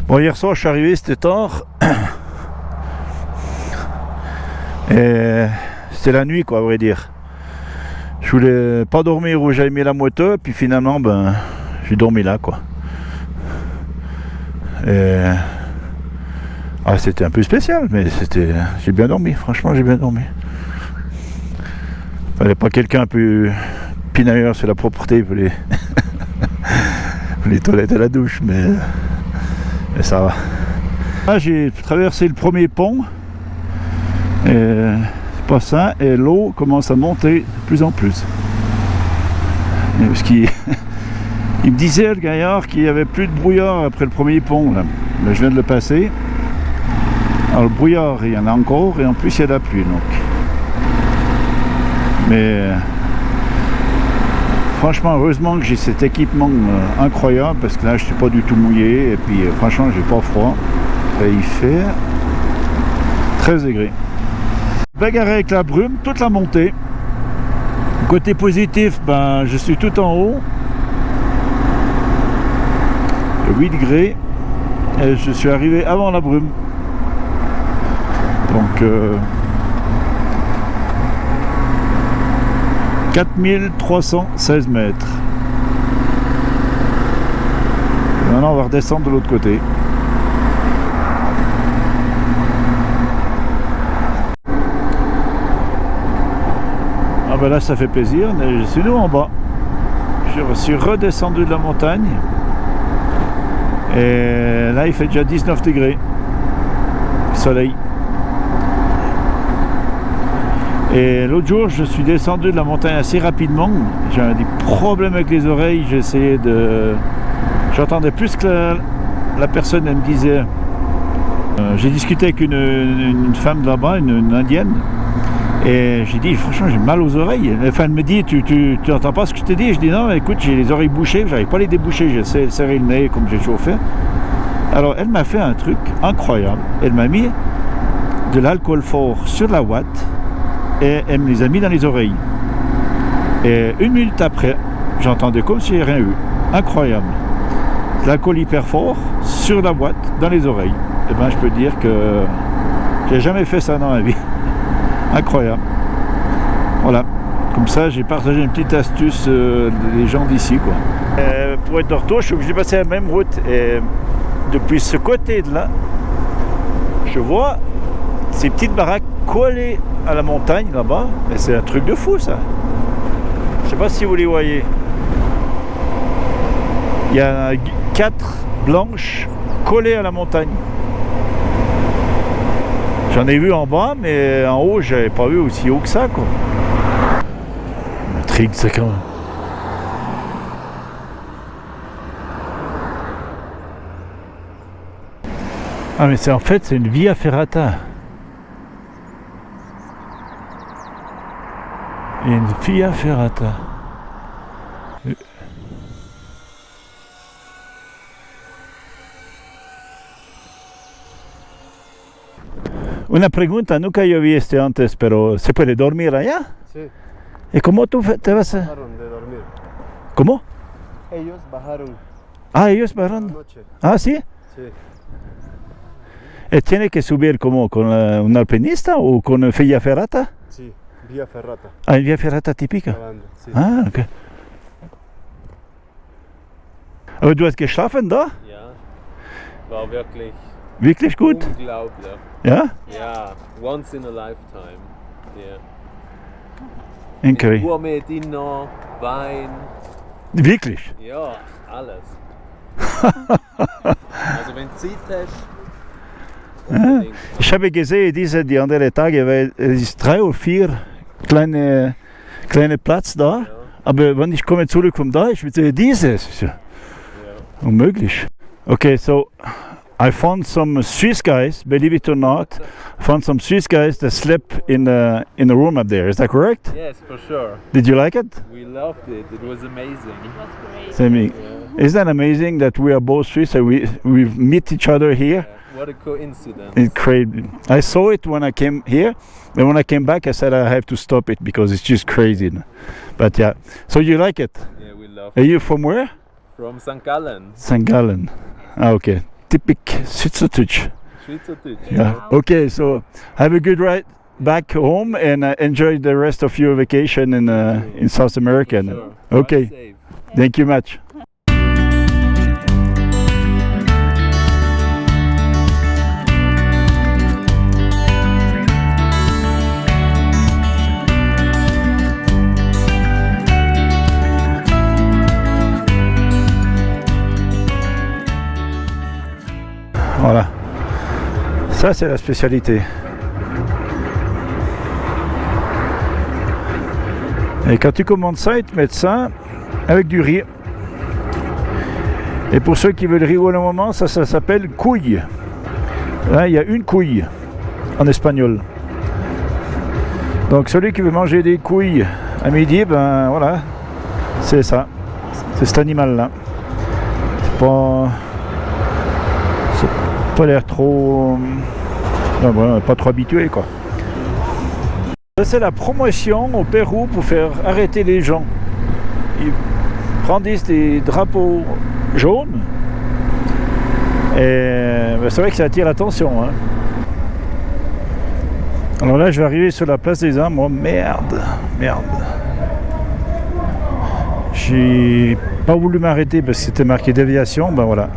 Bon, hier soir, je suis arrivé, c'était tard. Et c'était la nuit, quoi, à vrai dire. Je voulais pas dormir où j'avais mis la moto, puis finalement, ben, j'ai dormi là, quoi. Et... ah, c'était un peu spécial, mais j'ai bien dormi, franchement, j'ai bien dormi. Fallait pas quelqu'un un peu pinailleur sur la propreté pour les... les toilettes et la douche, mais ça va. Là, j'ai traversé le premier pont, et c'est pas ça, et l'eau commence à monter de plus en plus. Parce qu'il il me disait, le gaillard, qu'il n'y avait plus de brouillard après le premier pont, là. Mais je viens de le passer. Alors le brouillard, il y en a encore, et en plus il y a de la pluie, donc. Mais franchement, heureusement que j'ai cet équipement incroyable, parce que là, je suis pas du tout mouillé, et puis franchement, j'ai pas froid. Et il fait 13 degrés. Bagarre avec la brume, toute la montée. Côté positif, ben, je suis tout en haut. 8 degrés. Et je suis arrivé avant la brume. Donc 4316 mètres. Maintenant on va redescendre de l'autre côté. Ah ben là ça fait plaisir, je suis nous en bas. Je suis redescendu de la montagne. Et là il fait déjà 19 degrés. Soleil. Et l'autre jour, je suis descendu de la montagne assez rapidement. J'avais des problèmes avec les oreilles. J'essayais de... j'entendais plus que la personne, elle me disait... j'ai discuté avec une femme là-bas, une indienne. Et j'ai dit, franchement, j'ai mal aux oreilles. Enfin, elle me dit, tu n'entends pas ce que je t'ai dit? Je dis, non, écoute, j'ai les oreilles bouchées. J'arrive pas à les déboucher. J'ai serré le nez comme j'ai chauffé. Alors, elle m'a fait un truc incroyable. Elle m'a mis de l'alcool fort sur la ouate. Et elle me les a mis dans les oreilles. Et 1 minute après, j'entendais comme s'il n'y avait rien eu. Incroyable. L'alcool hyper fort sur la boîte, dans les oreilles. Et ben je peux dire que j'ai jamais fait ça dans ma vie. Incroyable. Voilà. Comme ça, j'ai partagé une petite astuce des gens d'ici, quoi. Pour être de retour, je suis obligé de passer la même route. Et depuis ce côté de là, je vois ces petites baraques collées à la montagne là-bas, mais c'est un truc de fou ça. Je sais pas si vous les voyez. Il y a 4 blanches collées à la montagne. J'en ai vu en bas, mais en haut, j'avais pas vu aussi haut que ça, quoi. M'intrigue ça quand même. Ah mais c'est en fait c'est une via ferrata. Une via ferrata. Una pregunta, nunca yo vi este antes, pero ¿se puede dormir allá? Sí. ¿Y cómo tú te vas a...? Bajaron de dormir. ¿Cómo? Ellos bajaron Ah, ellos la bajaron. noche. Ah, ¿sí? Sí. ¿Tiene que subir como con un alpinista o con via ferrata? Sí, vía ferrata. Ah, via ferrata típica. Grabando, sí. Ah, okay. Aber du hast geschlafen da? Ja, war wirklich Wirklich gut? unglaublich. Ja? Ja, once in a lifetime. Ja. Incroyable. Gourmet-Dinner, Wein, Wirklich? ja, alles. Also wenn du Zeit hast, unbedingt. Ich habe gesehen, die anderen Tage, weil es ist 3 oder 4 kleine Platz da. Ja. Aber wenn ich komme zurück von da, ich würde dieses. Ja. Unmöglich. Okay, so I found some Swiss guys, believe it or not, found some Swiss guys that slept in a room up there. Is that correct? Yes, for sure. Did you like it? We loved it. It was amazing. Sami, isn't that amazing that we are both Swiss and we meet each other here? Yeah, what a coincidence. It's crazy. I saw it when I came here, and when I came back, I said I have to stop it because it's just crazy. But yeah, so you like it? Yeah, we loved Are it. you from where? From St. Gallen. St. Gallen. Ah, okay. typique Schweizerdeutsch. Schweizerdeutsch. Yeah. Okay, so have a good ride back home and enjoy the rest of your vacation in South America. Sure. Okay, Drive safe. thank you much. Voilà, ça c'est la spécialité. Et quand tu commandes ça, ils te mettent ça avec du riz. Et pour ceux qui veulent riz au moment, ça s'appelle couille. Là, il y a une couille en espagnol. Donc celui qui veut manger des couilles à midi, ben voilà, c'est ça. C'est cet animal-là. C'est pas l'air trop... non, bon, pas trop habitué, quoi. Ça, c'est la promotion au Pérou pour faire arrêter les gens. Ils brandissent des drapeaux jaunes. Et ben, c'est vrai que ça attire l'attention. Hein. Alors là, je vais arriver sur la place des Armes. Oh, merde. J'ai pas voulu m'arrêter parce que c'était marqué déviation. Ben voilà.